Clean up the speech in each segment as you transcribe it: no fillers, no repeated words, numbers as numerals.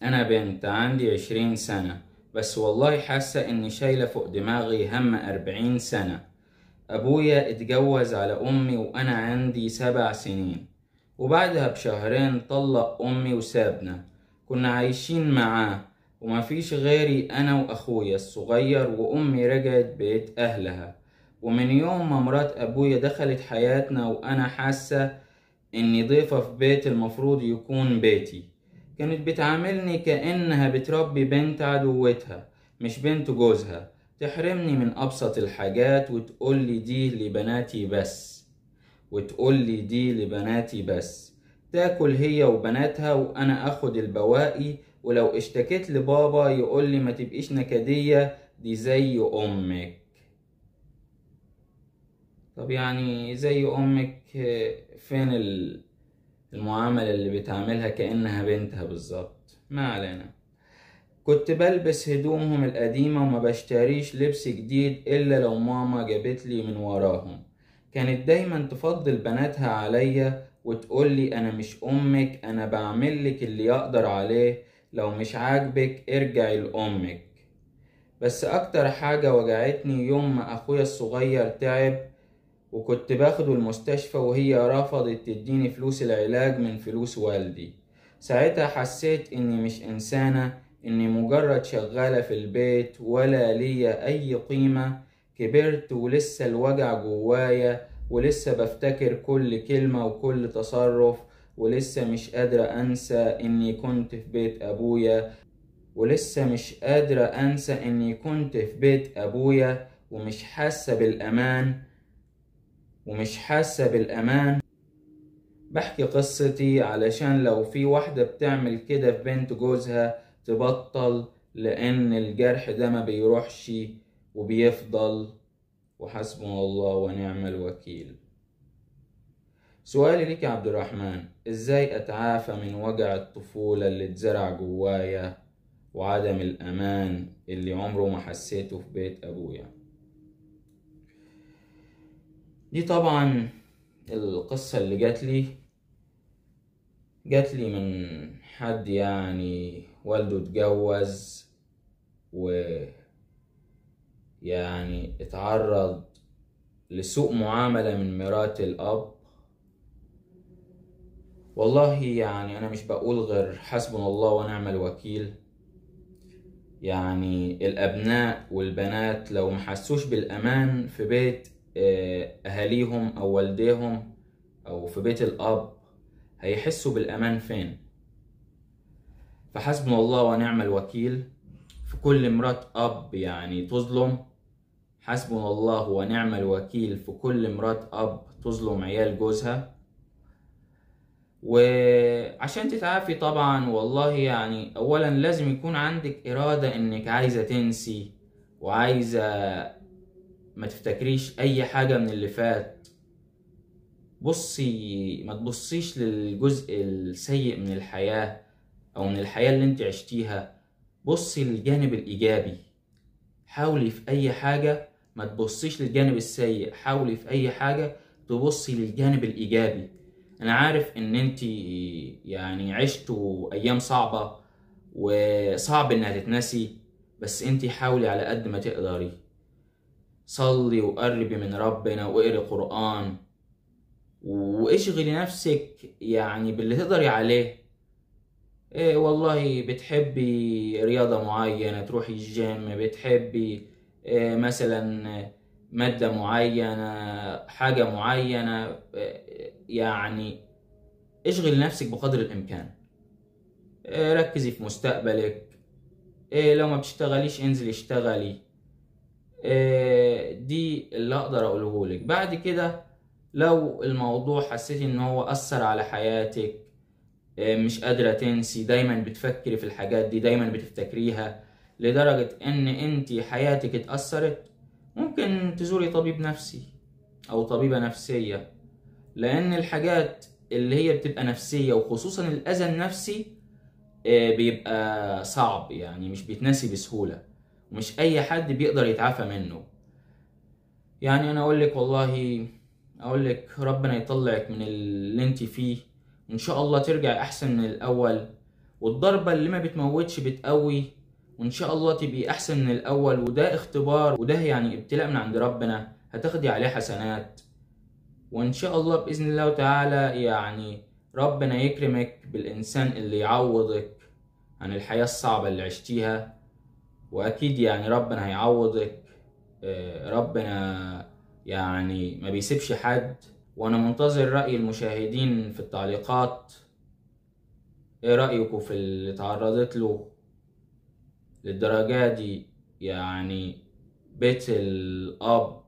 أنا بنت عندي 20 سنة، بس والله حاسة إني شايلة فوق دماغي هم 40 سنة. أبويا اتجوز على أمي وأنا عندي 7 سنين، وبعدها بشهرين طلق أمي وسابنا. كنا عايشين معاه ومفيش غيري أنا وأخويا الصغير، وأمي رجعت بيت أهلها. ومن يوم ما مرات أبويا دخلت حياتنا وأنا حاسة إني ضيفة في بيت المفروض يكون بيتي. كانت بتعاملني كأنها بتربي بنت عدوتها مش بنت جوزها، تحرمني من أبسط الحاجات وتقولي دي لبناتي بس، تاكل هي وبناتها وأنا أخد البواقي، ولو اشتكيت لبابا يقولي ما تبقيش نكدية، دي زي أمك. طب يعني زي أمك، فين المعاملة اللي بتعملها كأنها بنتها بالظبط؟ ما علينا. كنت بلبس هدومهم القديمة وما بشتريش لبس جديد إلا لو ماما جابتلي من وراهم. كانت دايما تفضل بناتها عليا وتقولي أنا مش أمك، أنا بعملك اللي يقدر عليه، لو مش عاجبك ارجعي لأمك. بس أكتر حاجة وجعتني يوم ما أخويا الصغير تعب وكنت باخده المستشفى وهي رفضت تديني فلوس العلاج من فلوس والدي. ساعتها حسيت اني مش انسانة، اني مجرد شغالة في البيت ولا ليا اي قيمة. كبرت ولسه الوجع جوايا، ولسه بفتكر كل كلمة وكل تصرف، ولسه مش قادرة انسى اني كنت في بيت ابويا، ومش حاسة بالأمان. بحكي قصتي علشان لو في واحدة بتعمل كده في بنت جوزها تبطل، لأن الجرح ده ما بيروحش وبيفضل. وحسبنا الله ونعم الوكيل. سؤالي ليك يا عبد الرحمن، ازاي اتعافى من وجع الطفولة اللي اتزرع جوايا وعدم الأمان اللي عمره ما حسيته في بيت أبويا؟ دي طبعا القصة اللي جات لي من حد يعني والده اتجوز ويعني اتعرض لسوء معاملة من مرات الأب. والله يعني أنا مش بقول غير حسبنا الله ونعم الوكيل. يعني الأبناء والبنات لو محسوش بالأمان في بيت أهاليهم أو والديهم أو في بيت الأب، هيحسوا بالأمان فين؟ فحسبنا الله ونعم الوكيل في كل مرات أب يعني تظلم. حسبنا الله ونعم الوكيل في كل مرات أب تظلم عيال جوزها. وعشان تتعافي طبعا والله يعني أولا لازم يكون عندك إرادة إنك عايزة تنسي، وعايزة ما تفتكريش أي حاجة من اللي فات. ما تبصيش للجزء السيء من الحياة أو من الحياة اللي انت عشتيها، بصي للجانب الإيجابي. حاولي في أي حاجة ما تبصيش للجانب السيء، حاولي في أي حاجة تبصي للجانب الإيجابي. أنا عارف إن انت يعني عشتوا أيام صعبة وصعب إنها تتنسي، بس انت حاولي على قد ما تقدري. صلي وقربي من ربنا واقري قرآن واشغلي نفسك يعني باللي تقدري عليه. إيه والله بتحبي رياضة معينة تروحي الجيم، بتحبي إيه مثلا مادة معينة، حاجة معينة، يعني اشغلي نفسك بقدر الإمكان. ركزي في مستقبلك. لو ما بتشتغليش انزلي اشتغلي. دي اللي اقدر اقوله لك. بعد كده لو الموضوع حسيتي ان هو اثر على حياتك، مش قادرة تنسي، دايما بتفكري في الحاجات دي، دايما بتفتكريها لدرجة ان انت حياتك اتأثرت، ممكن تزوري طبيب نفسي او طبيبة نفسية. لان الحاجات اللي هي بتبقى نفسية وخصوصا الاذى النفسي بيبقى صعب، يعني مش بيتنسي بسهولة، ومش اي حد بيقدر يتعافى منه. يعني انا اقول لك ربنا يطلعك من اللي انت فيه، ان شاء الله ترجع احسن من الاول، والضربة اللي ما بتموتش بتقوي، وإن شاء الله تبقي أحسن من الأول. وده اختبار، وده يعني ابتلاء من عند ربنا، هتاخدي عليه حسنات. وإن شاء الله بإذن الله تعالى يعني ربنا يكرمك بالإنسان اللي يعوضك عن الحياة الصعبة اللي عشتيها. وأكيد يعني ربنا هيعوضك. ربنا يعني ما بيسيبش حد. وأنا منتظر رأي المشاهدين في التعليقات. إيه رأيكم في اللي تعرضت له للدرجة دي؟ يعني بيت الأب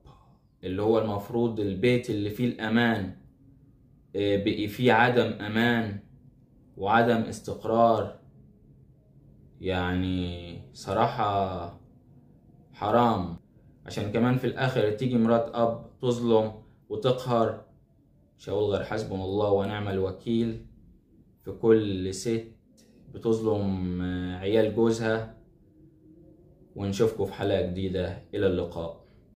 اللي هو المفروض البيت اللي فيه الأمان، بقي فيه عدم أمان وعدم استقرار. يعني صراحة حرام. عشان كمان في الآخر تيجي مرات أب تظلم وتقهر. مش هقول غير حسبنا الله ونعم الوكيل في كل ست بتظلم عيال جوزها. ونشوفكم في حلقة جديدة. إلى اللقاء.